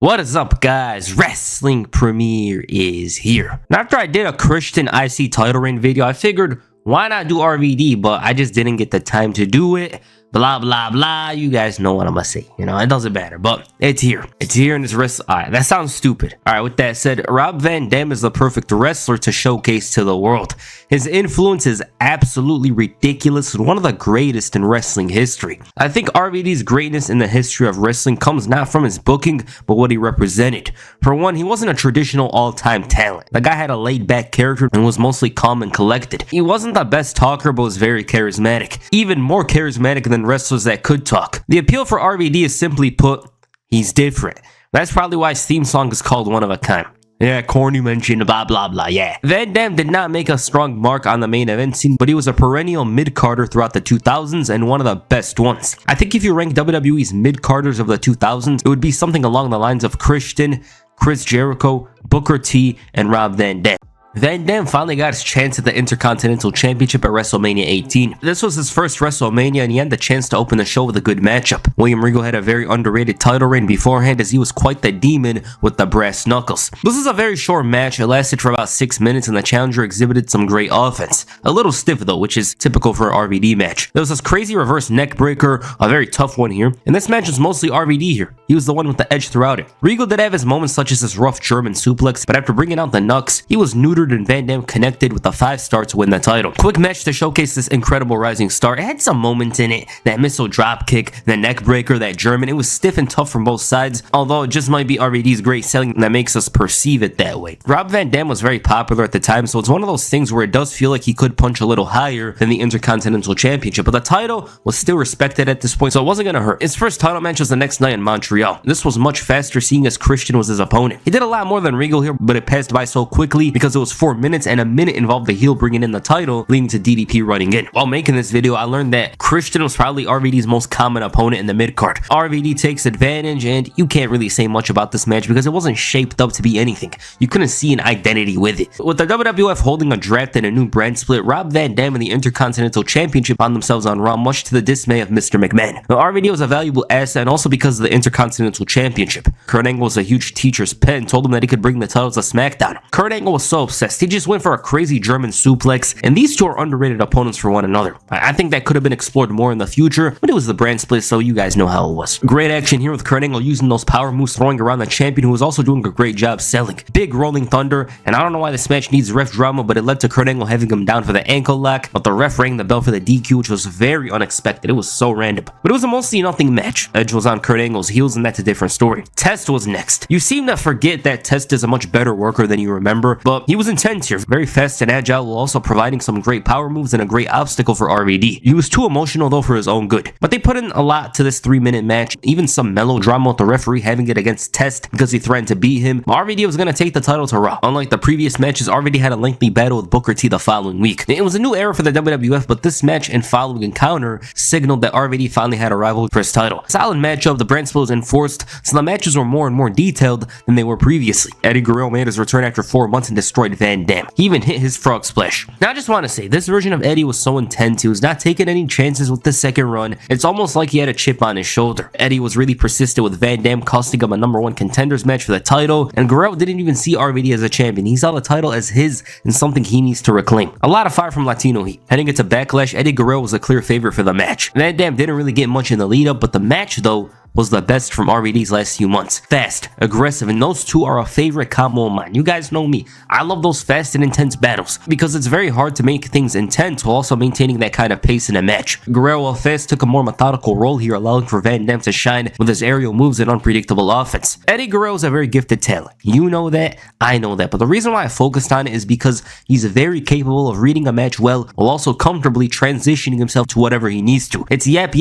What is up, guys? Wrestling Premiere is here. And after I did a Christian IC title reign video, I figured why not do RVD, but I just didn't get the time to do it. Blah, blah, blah. You guys know what I'm gonna say. You know, it doesn't matter, but it's here. It's here in this wrestling. Alright, that sounds stupid. Alright, with that said, Rob Van Dam is the perfect wrestler to showcase to the world. His influence is absolutely ridiculous and one of the greatest in wrestling history. I think RVD's greatness in the history of wrestling comes not from his booking, but what he represented. For one, he wasn't a traditional all-time talent. The guy had a laid-back character and was mostly calm and collected. He wasn't the best talker, but was very charismatic. Even more charismatic than wrestlers that could talk. The appeal for RVD is simply put, he's different. That's probably why his theme song is called One of a Kind. Yeah, corny mention, blah, blah, blah, yeah. Van Dam did not make a strong mark on the main event scene, but he was a perennial mid-carder throughout the 2000s and one of the best ones. I think if you rank WWE's mid-carders of the 2000s, it would be something along the lines of Christian, Chris Jericho, Booker T, and Rob Van Dam. Van Dam finally got his chance at the Intercontinental Championship at WrestleMania 18. This was his first WrestleMania and he had the chance to open the show with a good matchup. William Regal had a very underrated title reign beforehand as he was quite the demon with the brass knuckles. This was a very short match. It lasted for about 6 minutes and the challenger exhibited some great offense. A little stiff though, which is typical for an RVD match. There was this crazy reverse neck breaker, a very tough one here, and this match was mostly RVD here. He was the one with the edge throughout it. Regal did have his moments such as this rough German suplex, but after bringing out the knucks, he was neutered and Van Dam connected with a 5-star to win the title. Quick match to showcase this incredible rising star. It had some moments in it. That missile drop kick, the neck breaker, that German. It was stiff and tough from both sides, although it just might be RVD's great selling that makes us perceive it that way. Rob Van Dam was very popular at the time, so it's one of those things where it does feel like he could punch a little higher than the Intercontinental Championship, but the title was still respected at this point, so it wasn't gonna hurt. His first title match was the next night in Montreal. This was much faster seeing as Christian was his opponent. He did a lot more than Regal here, but it passed by so quickly because it was 4 minutes and a minute involved the heel bringing in the title, leading to DDP running in. While making this video, I learned that Christian was probably RVD's most common opponent in the mid-card. RVD takes advantage, and you can't really say much about this match because it wasn't shaped up to be anything. You couldn't see an identity with it. With the WWF holding a draft and a new brand split, Rob Van Dam and the Intercontinental Championship found themselves on Raw, much to the dismay of Mr. McMahon. Now, RVD was a valuable asset, and also because of the Intercontinental Championship. Kurt Angle was a huge teacher's pet and told him that he could bring the titles to SmackDown. Kurt Angle was so obsessed, he just went for a crazy German suplex, and these two are underrated opponents for one another. I think that could have been explored more in the future, but it was the brand split, so you guys know how it was. Great action here with Kurt Angle using those power moves, throwing around the champion who was also doing a great job selling. Big rolling thunder, and I don't know why this match needs ref drama, but it led to Kurt Angle having him down for the ankle lock, but the ref rang the bell for the DQ, which was very unexpected. It was so random, but it was a mostly nothing match. Edge was on Kurt Angle's heels, and that's a different story. Test was next. You seem to forget that Test is a much better worker than you remember, but he was intense here, very fast and agile, while also providing some great power moves and a great obstacle for RVD. He was too emotional though for his own good, but they put in a lot to this 3-minute match, even some melodrama with the referee having it against Test because he threatened to beat him. RVD was going to take the title to Raw. Unlike the previous matches, RVD had a lengthy battle with Booker T the following week. It was a new era for the WWF, but this match and following encounter signaled that RVD finally had a rival for his title. Solid matchup, the brand split was enforced, so the matches were more and more detailed than they were previously. Eddie Guerrero made his return after 4 months and destroyed Van Dam. He even hit his frog splash. Now I just want to say, this version of Eddie was so intense, he was not taking any chances with the second run. It's almost like he had a chip on his shoulder. Eddie was really persistent with Van Dam, costing him a #1 contenders match for the title, and Guerrero didn't even see RVD as a champion. He saw the title as his and something he needs to reclaim. A lot of fire from Latino Heat. Heading into Backlash, Eddie Guerrero was a clear favorite for the match. Van Dam didn't really get much in the lead up, but the match though was the best from RVD's last few months. Fast, aggressive, and those two are a favorite combo of mine. You guys know me. I love those fast and intense battles because it's very hard to make things intense while also maintaining that kind of pace in a match. Guerrero, while fast, took a more methodical role here, allowing for Van Dam to shine with his aerial moves and unpredictable offense. Eddie Guerrero is a very gifted talent. You know that, I know that, but the reason why I focused on it is because he's very capable of reading a match well while also comfortably transitioning himself to whatever he needs to. It's yap,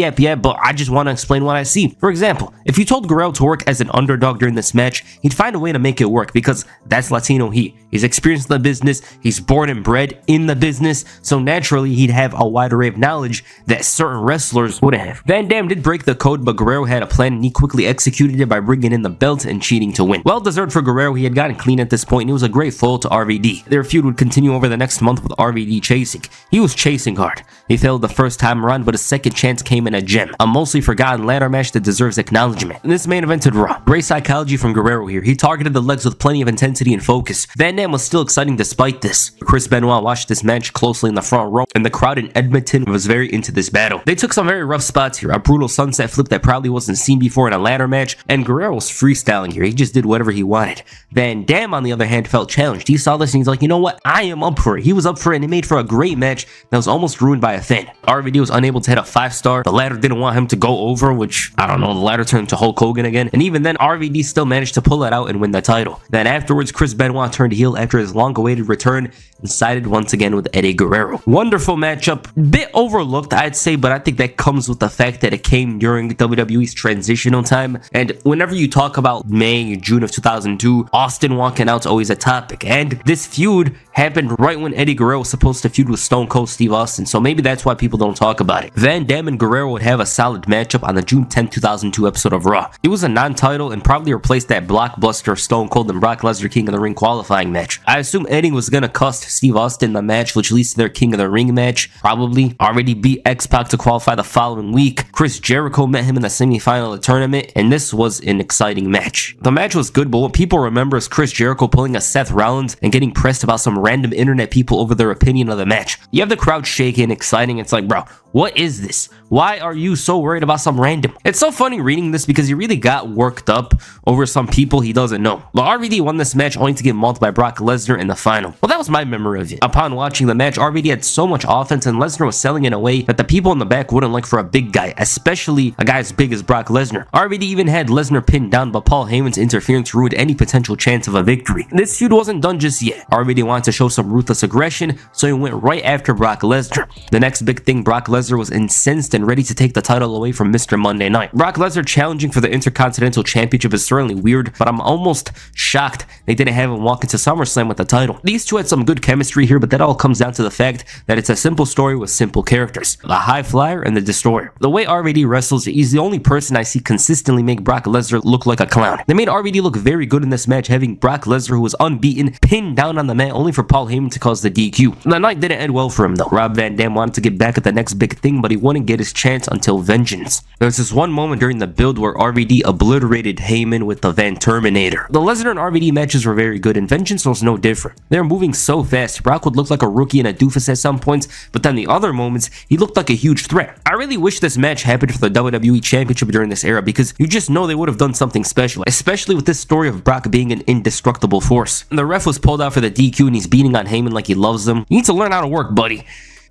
but I just want to explain what I see. For example, if you told Guerrero to work as an underdog during this match, he'd find a way to make it work because that's Latino Heat. He's experienced in the business, he's born and bred in the business, so naturally he'd have a wide array of knowledge that certain wrestlers wouldn't have. Van Dam did break the code, but Guerrero had a plan and he quickly executed it by bringing in the belt and cheating to win. Well deserved for Guerrero. He had gotten clean at this point and he was a great foil to RVD. Their feud would continue over the next month with RVD chasing. He was chasing hard. He failed the first time around, but a second chance came in a gem. A mostly forgotten ladder match that deserves deserves acknowledgement. In this main evented Raw, great psychology from Guerrero here. He targeted the legs with plenty of intensity and focus. Van Dam was still exciting despite this. Chris Benoit watched this match closely in the front row, and the crowd in Edmonton was very into this battle. They took some very rough spots here, a brutal sunset flip that probably wasn't seen before in a ladder match, and Guerrero was freestyling here. He just did whatever he wanted. Van Dam, on the other hand, felt challenged. He saw this and he's like, you know what? I am up for it. He was up for it and it made for a great match that was almost ruined by a fan. RVD was unable to hit a 5-star. The ladder didn't want him to go over, which, I don't know, the ladder turned to Hulk Hogan again. And even then, RVD still managed to pull it out and win the title. Then afterwards, Chris Benoit turned heel after his long-awaited return and sided once again with Eddie Guerrero. Wonderful matchup. Bit overlooked, I'd say, but I think that comes with the fact that it came during WWE's transitional time. And whenever you talk about May, June of 2002, Austin walking out's always a topic. And this feud happened right when Eddie Guerrero was supposed to feud with Stone Cold Steve Austin, so maybe that's why people don't talk about it. Van Dam and Guerrero would have a solid matchup on the June 10, 2002 episode of Raw. It was a non-title and probably replaced that blockbuster Stone Cold and Brock Lesnar King of the Ring qualifying match. I assume Eddie was gonna cost Steve Austin the match, which leads to their King of the Ring match. Probably already beat X-Pac to qualify the following week. Chris Jericho met him in the semi-final of the tournament, and this was an exciting match. The match was good, but what people remember is Chris Jericho pulling a Seth Rollins and getting pressed about some random internet people over their opinion of the match. You have the crowd shaking, exciting. It's like, bro, what is this? Why are you so worried about some random? It's so funny reading this because he really got worked up over some people he doesn't know. But RVD won this match only to get mauled by Brock Lesnar in the final. Well, that was my memory of it. Upon watching the match, RVD had so much offense and Lesnar was selling in a way that the people in the back wouldn't like for a big guy, especially a guy as big as Brock Lesnar. RVD even had Lesnar pinned down, but Paul Heyman's interference ruined any potential chance of a victory. This feud wasn't done just yet. RVD wanted to show some ruthless aggression, so he went right after Brock Lesnar. The next big thing, Brock Lesnar was incensed and ready to take the title away from Mr. Monday Night. Brock Lesnar challenging for the Intercontinental Championship is certainly weird, but I'm almost shocked they didn't have him walk into SummerSlam with the title. These two had some good chemistry here, but that all comes down to the fact that it's a simple story with simple characters. The High Flyer and the Destroyer. The way RVD wrestles, he's the only person I see consistently make Brock Lesnar look like a clown. They made RVD look very good in this match, having Brock Lesnar, who was unbeaten, pinned down on the mat only for Paul Heyman to cause the DQ. The night didn't end well for him though. Rob Van Dam wanted to get back at the next big thing, but he wouldn't get his chance until Vengeance. There was this one moment during the build where RVD obliterated Heyman with the Van Terminator. The Lesnar and RVD matches were very good, and Vengeance was no different. They were moving so fast, Brock would look like a rookie and a doofus at some points, but then the other moments, he looked like a huge threat. I really wish this match happened for the WWE Championship during this era, because you just know they would have done something special, especially with this story of Brock being an indestructible force. And the ref was pulled out for the DQ and he's beating on Heyman like he loves them. You need to learn how to work, buddy.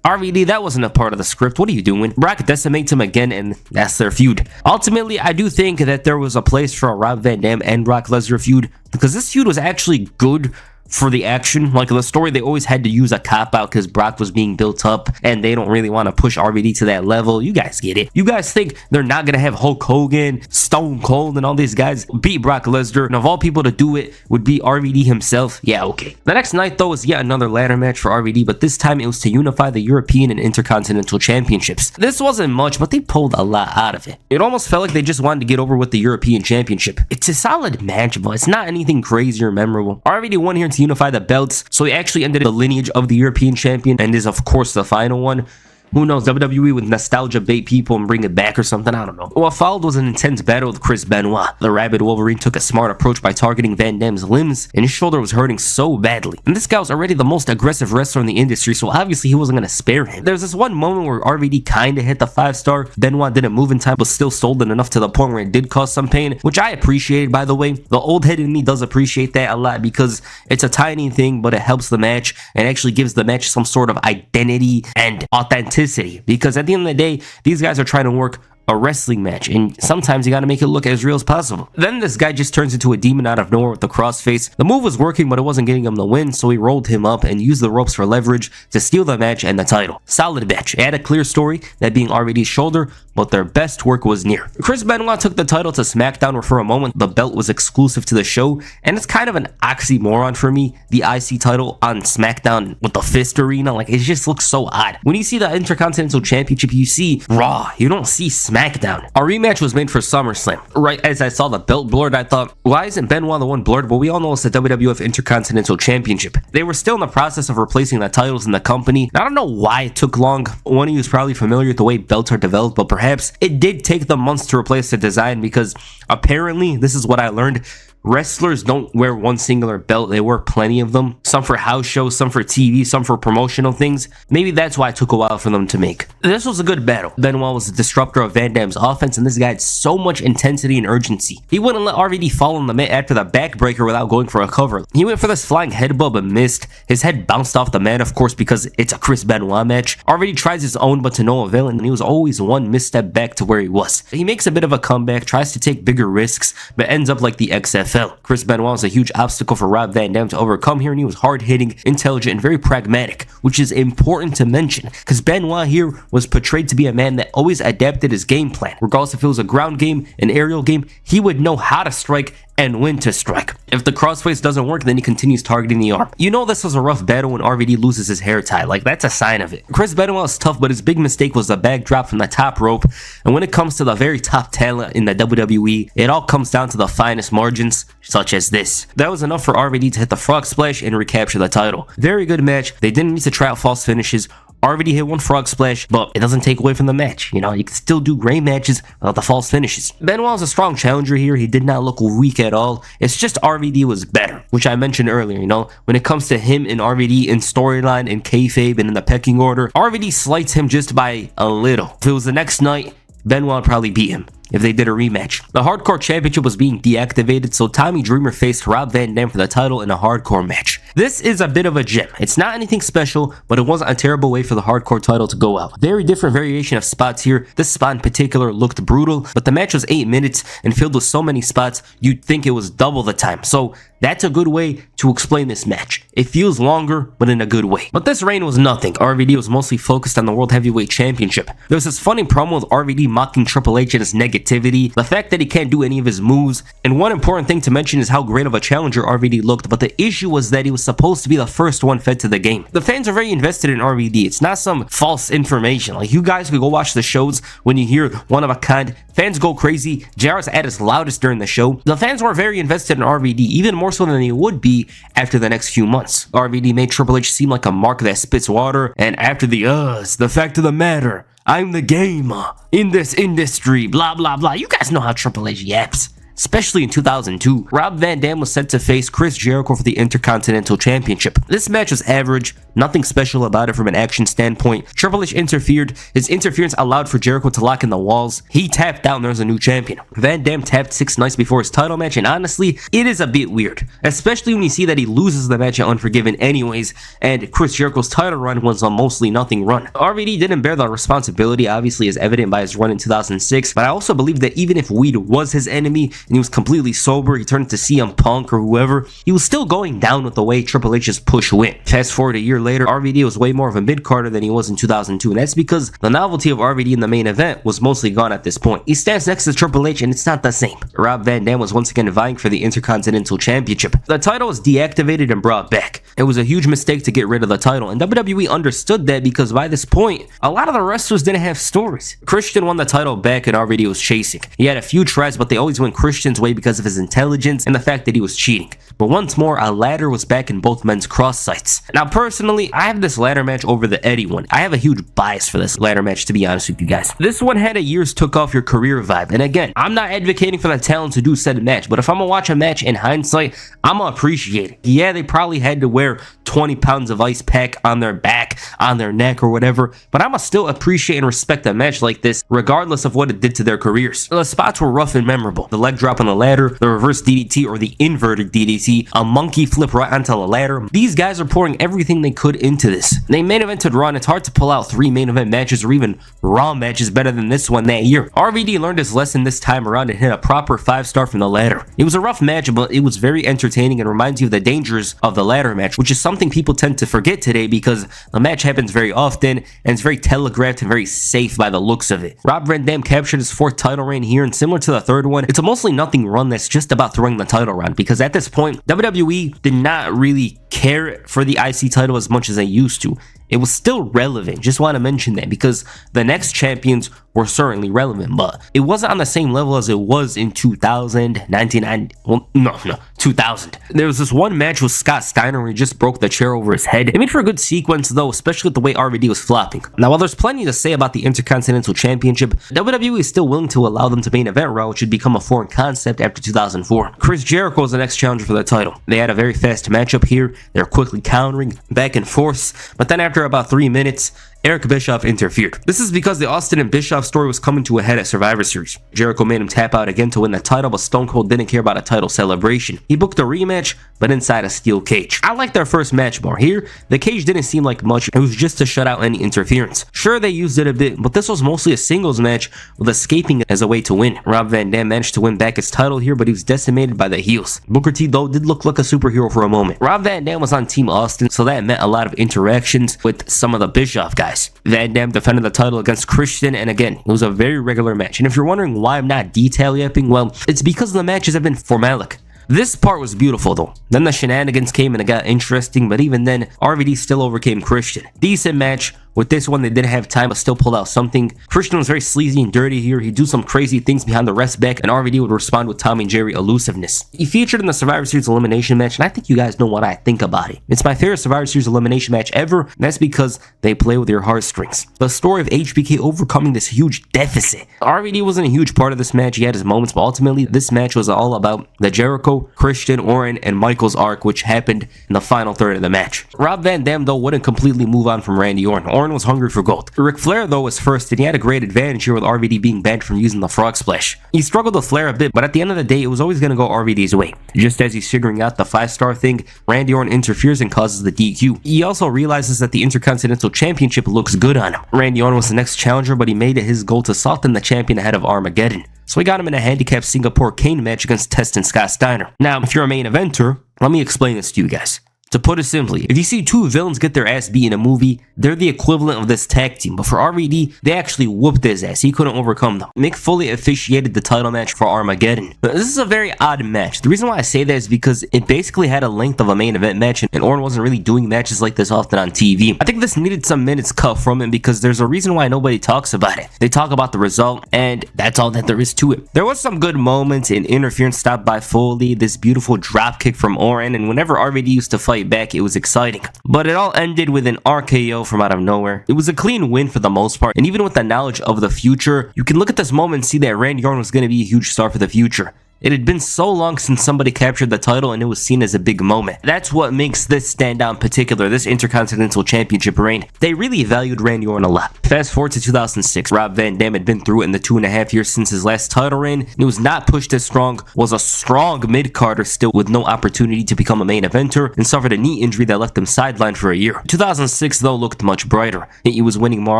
RVD, that wasn't a part of the script. What are you doing? Brock decimates him again, and that's their feud. Ultimately, I do think that there was a place for a Rob Van Dam and Brock Lesnar feud, because this feud was actually good for the action. Like the story, they always had to use a cop-out because Brock was being built up and they don't really want to push RVD to that level. You guys get it. You guys think they're not going to have Hulk Hogan, Stone Cold, and all these guys beat Brock Lesnar, and of all people to do it would be RVD himself? Yeah, okay. The next night, though, was yet another ladder match for RVD, but this time it was to unify the European and Intercontinental Championships. This wasn't much, but they pulled a lot out of it. It almost felt like they just wanted to get over with the European Championship. It's a solid match, but it's not anything crazy or memorable. RVD won here to unify the belts, so he actually ended the lineage of the European champion and is of course the final one. Who knows, WWE with nostalgia bait people and bring it back or something, I don't know. What followed was an intense battle with Chris Benoit. The Rabid Wolverine took a smart approach by targeting Van Dam's limbs, and his shoulder was hurting so badly. And this guy was already the most aggressive wrestler in the industry, so obviously he wasn't going to spare him. There was this one moment where RVD kinda hit the 5-star. Benoit didn't move in time, but still sold it enough to the point where it did cause some pain, which I appreciated, by the way. The old head in me does appreciate that a lot because it's a tiny thing, but it helps the match and actually gives the match some sort of identity and authenticity. Because at the end of the day, these guys are trying to work a wrestling match, and sometimes you gotta make it look as real as possible. Then this guy just turns into a demon out of nowhere with the crossface. The move was working, but it wasn't getting him the win, so he rolled him up and used the ropes for leverage to steal the match and the title. Solid match. It had a clear story, that being RVD's shoulder, but their best work was near. Chris Benoit took the title to SmackDown, where for a moment the belt was exclusive to the show, and it's kind of an oxymoron for me, the IC title on SmackDown with the fist arena. Like, it just looks so odd. When you see the Intercontinental Championship, you see Raw, you don't see SmackDown. SmackDown. Our rematch was made for SummerSlam. Right as I saw the belt blurred, I thought, why isn't Benoit the one blurred? But we all know it's the WWF Intercontinental Championship. They were still in the process of replacing the titles in the company. I don't know why it took long. One of you is probably familiar with the way belts are developed, but perhaps it did take them months to replace the design, because apparently, this is what I learned, wrestlers don't wear one singular belt, they wear plenty of them. Some for house shows, some for TV, some for promotional things. Maybe that's why it took a while for them to make. This was a good battle. Benoit was the disruptor of Van Dam's offense, and this guy had so much intensity and urgency. He wouldn't let RVD fall on the mat after the backbreaker without going for a cover. He went for this flying headbutt but missed. His head bounced off the mat, of course, because it's a Chris Benoit match. RVD tries his own, but to no avail, and he was always one misstep back to where he was. He makes a bit of a comeback, tries to take bigger risks, but ends up like the XFL. Chris Benoit was a huge obstacle for Rob Van Dam to overcome here, and he was hard-hitting, intelligent, and very pragmatic, which is important to mention, because Benoit here was portrayed to be a man that always adapted his game plan. Regardless if it was a ground game, an aerial game, he would know how to strike and when to strike. If the crossface doesn't work, then he continues targeting the arm. You know this was a rough battle when RVD loses his hair tie, like that's a sign of it. Chris Benoit is tough, but his big mistake was the backdrop from the top rope, and when it comes to the very top talent in the WWE, it all comes down to the finest margins, such as this. That was enough for RVD to hit the frog splash and recapture the title. Very good match. They didn't need to try out false finishes. RVD hit one frog splash, but it doesn't take away from the match. You know, you can still do great matches without the false finishes. Benoit was a strong challenger here. He did not look weak at all. It's just RVD was better, which I mentioned earlier. You know, when it comes to him and RVD in storyline, in kayfabe, and in the pecking order, RVD slights him just by a little. If it was the next night, Benoit would probably beat him if they did a rematch. The Hardcore Championship was being deactivated, so Tommy Dreamer faced Rob Van Dam for the title in a hardcore match. This is a bit of a gem. It's not anything special, but it wasn't a terrible way for the hardcore title to go out. Very different variation of spots here. This spot in particular looked brutal, but the match was 8 minutes and filled with so many spots, you'd think it was double the time. So that's a good way to explain this match. It feels longer, but in a good way. But this reign was nothing. RVD was mostly focused on the World Heavyweight Championship. There was this funny promo with RVD mocking Triple H and his negativity, the fact that he can't do any of his moves, and one important thing to mention is how great of a challenger RVD looked, but the issue was that he was supposed to be the first one fed to the game. The fans are very invested in RVD. It's not some false information. Like, you guys could go watch the shows when you hear one of a kind. Fans go crazy. JR's at his loudest during the show. The fans were very invested in RVD, even more so than they would be after the next few months. RVD made Triple H seem like a mark that spits water, and after the fact of the matter, I'm the game in this industry, blah blah blah. You guys know how Triple H yaps. Especially in 2002, Rob Van Dam was set to face Chris Jericho for the Intercontinental Championship. This match was average, nothing special about it from an action standpoint. Triple H interfered. His interference allowed for Jericho to lock in the walls. He tapped out and there was a new champion. Van Dam tapped 6 nights before his title match, and honestly, it is a bit weird. Especially when you see that he loses the match at Unforgiven anyways, and Chris Jericho's title run was a mostly nothing run. RVD didn't bear the responsibility, obviously as evident by his run in 2006, but I also believe that even if Weed was his enemy, and he was completely sober, he turned to CM Punk or whoever, he was still going down with the way Triple H's push went. Fast forward a year later, RVD was way more of a mid-carder than he was in 2002, and that's because the novelty of RVD in the main event was mostly gone at this point. He stands next to Triple H and it's not the same. Rob Van Dam was once again vying for the Intercontinental Championship. The title was deactivated and brought back. It was a huge mistake to get rid of the title, and WWE understood that because by this point, a lot of the wrestlers didn't have stories. Christian won the title back and RVD was chasing. He had a few tries, but they always went Christian's way because of his intelligence and the fact that he was cheating. But once more, a ladder was back in both men's cross sights. Now personally, I have this ladder match over the Eddie one. I have a huge bias for this ladder match, to be honest with you guys. This one had a years took off your career vibe, and again, I'm not advocating for the talent to do said match, but if I'm gonna watch a match in hindsight, I'm gonna appreciate it. Yeah, they probably had to wear 20 pounds of ice pack on their back, on their neck or whatever, but I'm gonna still appreciate and respect a match like this regardless of what it did to their careers. The spots were rough and memorable. The leg drop on the ladder, the reverse DDT or the inverted DDT, a monkey flip right onto the ladder. These guys are pouring everything they could into this. They main evented Raw, and it's hard to pull out 3 main event matches or even Raw matches better than this one that year. RVD learned his lesson this time around and hit a proper 5-star from the ladder. It was a rough match, but it was very entertaining and reminds you of the dangers of the ladder match, which is something people tend to forget today because the match happens very often and it's very telegraphed and very safe by the looks of it. Rob Van Dam captured his 4th title reign here, and similar to the 3rd one, it's a mostly nothing run that's just about throwing the title around, because at this point, point, WWE did not really care for the IC title as much as they used to. It was still relevant. Just want to mention that because the next champions were certainly relevant, but it wasn't on the same level as it was in 2000, 1990. Well, no, 2000. There was this one match with Scott Steiner where he just broke the chair over his head. It made for a good sequence though, especially with the way RVD was flopping. Now, while there's plenty to say about the Intercontinental Championship, WWE is still willing to allow them to main event Raw, which had become a foreign concept after 2004. Chris Jericho was the next challenger for the title. They had a very fast matchup here. They're quickly countering back and forth, but then after about 3 minutes, Eric Bischoff interfered. This is because the Austin and Bischoff story was coming to a head at Survivor Series. Jericho made him tap out again to win the title, but Stone Cold didn't care about a title celebration. He booked a rematch, but inside a steel cage. I liked their first match more. Here, the cage didn't seem like much. It was just to shut out any interference. Sure, they used it a bit, but this was mostly a singles match with escaping as a way to win. Rob Van Dam managed to win back his title here, but he was decimated by the heels. Booker T, though, did look like a superhero for a moment. Rob Van Dam was on Team Austin, so that meant a lot of interactions with some of the Bischoff guys. Van Dam defended the title against Christian, and again, it was a very regular match. And if you're wondering why I'm not detail yapping, well, it's because the matches have been formalic. This part was beautiful though. Then the shenanigans came and it got interesting, but even then, RVD still overcame Christian. Decent match. With this one, they didn't have time, but still pulled out something. Christian was very sleazy and dirty here. He'd do some crazy things behind the rest back, and RVD would respond with Tommy and Jerry elusiveness. He featured in the Survivor Series elimination match, and I think you guys know what I think about it. It's my favorite Survivor Series elimination match ever, and that's because they play with your heartstrings. The story of HBK overcoming this huge deficit. RVD wasn't a huge part of this match. He had his moments, but ultimately, this match was all about the Jericho, Christian, Orton, and Michaels arc, which happened in the final third of the match. Rob Van Dam, though, wouldn't completely move on from Randy Orton. Orton was hungry for gold. Ric Flair, though, was first, and he had a great advantage here with RVD being banned from using the frog splash. He struggled with Flair a bit, but at the end of the day, it was always going to go RVD's way. Just as he's figuring out the 5-star thing, Randy Orton interferes and causes the DQ. He also realizes that the Intercontinental Championship looks good on him. Randy Orton was the next challenger, but he made it his goal to soften the champion ahead of Armageddon. So he got him in a handicap Singapore cane match against Test and Scott Steiner. Now, if you're a main eventer, let me explain this to you guys. To put it simply, if you see two villains get their ass beat in a movie, they're the equivalent of this tag team. But for RVD, they actually whooped his ass. He couldn't overcome them. Mick Foley officiated the title match for Armageddon. This is a very odd match. The reason why I say that is because it basically had a length of a main event match, and Orton wasn't really doing matches like this often on TV. I think this needed some minutes cut from him because there's a reason why nobody talks about it. They talk about the result, and that's all that there is to it. There was some good moments in interference stopped by Foley, this beautiful drop kick from Orton, and whenever RVD used to fight back, it was exciting. But it all ended with an RKO from out of nowhere. It was a clean win for the most part, and even with the knowledge of the future, you can look at this moment and see that Randy Orton was going to be a huge star for the future. It had been so long since somebody captured the title and it was seen as a big moment. That's what makes this stand out in particular, this Intercontinental Championship reign. They really valued Randy Orton a lot. Fast forward to 2006, Rob Van Dam had been through it in the 2.5 years since his last title reign, and he was not pushed as strong, was a strong mid-carder still with no opportunity to become a main eventer, and suffered a knee injury that left him sidelined for a year. 2006 though looked much brighter. He was winning more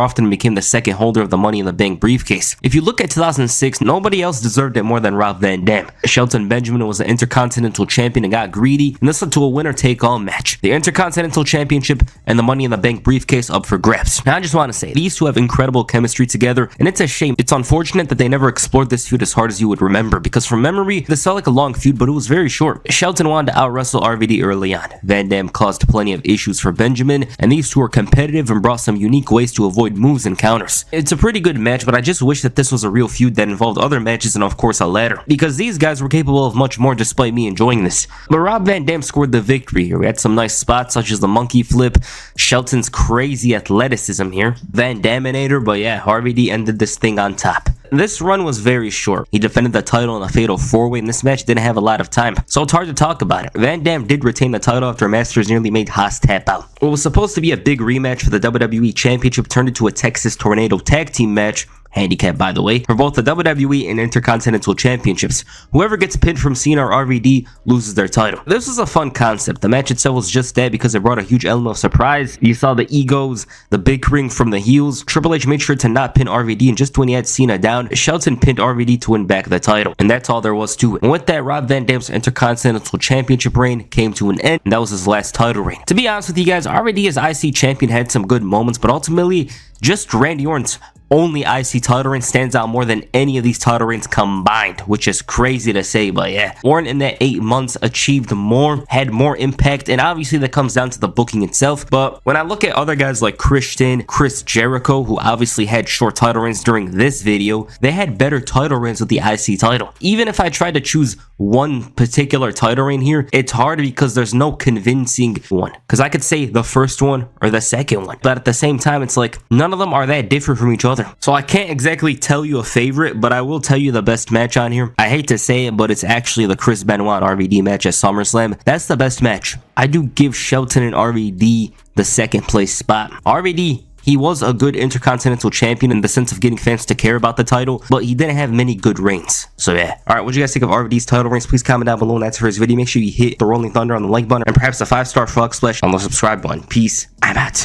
often and became the second holder of the Money in the Bank briefcase. If you look at 2006, nobody else deserved it more than Rob Van Dam. Shelton Benjamin was the Intercontinental Champion and got greedy, and this led to a winner-take-all match. The Intercontinental Championship and the Money in the Bank briefcase up for grabs. Now I just want to say, these two have incredible chemistry together, and it's a shame. It's unfortunate that they never explored this feud as hard as you would remember, because from memory, this felt like a long feud, but it was very short. Shelton wanted to out-wrestle RVD early on. Van Dam caused plenty of issues for Benjamin, and these two were competitive and brought some unique ways to avoid moves and counters. It's a pretty good match, but I just wish that this was a real feud that involved other matches and of course a ladder, because these guys were capable of much more despite me enjoying this. But Rob Van Dam scored the victory here. We had some nice spots such as the monkey flip, Shelton's crazy athleticism here, Van Daminator, but yeah, RVD ended this thing on top. This run was very short. He defended the title in a fatal 4-way, and this match didn't have a lot of time, so it's hard to talk about it. Van Dam did retain the title after Masters nearly made Haas tap out. What was supposed to be a big rematch for the WWE Championship turned into a Texas Tornado tag team match, handicap by the way, for both the WWE and Intercontinental Championships. Whoever gets pinned from Cena or RVD loses their title. This was a fun concept. The match itself was just that because it brought a huge element of surprise. You saw the egos, the bickering from the heels. Triple H made sure to not pin RVD, and just when he had Cena down, Shelton pinned RVD to win back the title. And that's all there was to it. And with that, Rob Van Dam's Intercontinental Championship reign came to an end, and that was his last title reign. To be honest with you guys, RVD as IC champion had some good moments, but ultimately, just Randy Orton's only IC title reign stands out more than any of these title reigns combined, which is crazy to say, but yeah. Orton in that 8 months achieved more, had more impact, and obviously that comes down to the booking itself. But when I look at other guys like Christian, Chris Jericho, who obviously had short title reigns during this video, they had better title reigns with the IC title. Even if I tried to choose one particular title reign here, it's hard because there's no convincing one, because I could say the first one or the second one, but at the same time it's like none of them are that different from each other. So I can't exactly tell you a favorite, but I will tell you the best match on here. I hate to say it, but it's actually the Chris Benoit RVD match at SummerSlam. That's the best match. I do give Shelton and RVD the second place spot. RVD, he was a good Intercontinental champion in the sense of getting fans to care about the title, but he didn't have many good reigns. So yeah. Alright, what do you guys think of RVD's title reigns? Please comment down below, and that's for his video. Make sure you hit the rolling thunder on the like button and perhaps a 5-star frog splash on the subscribe button. Peace. I'm out.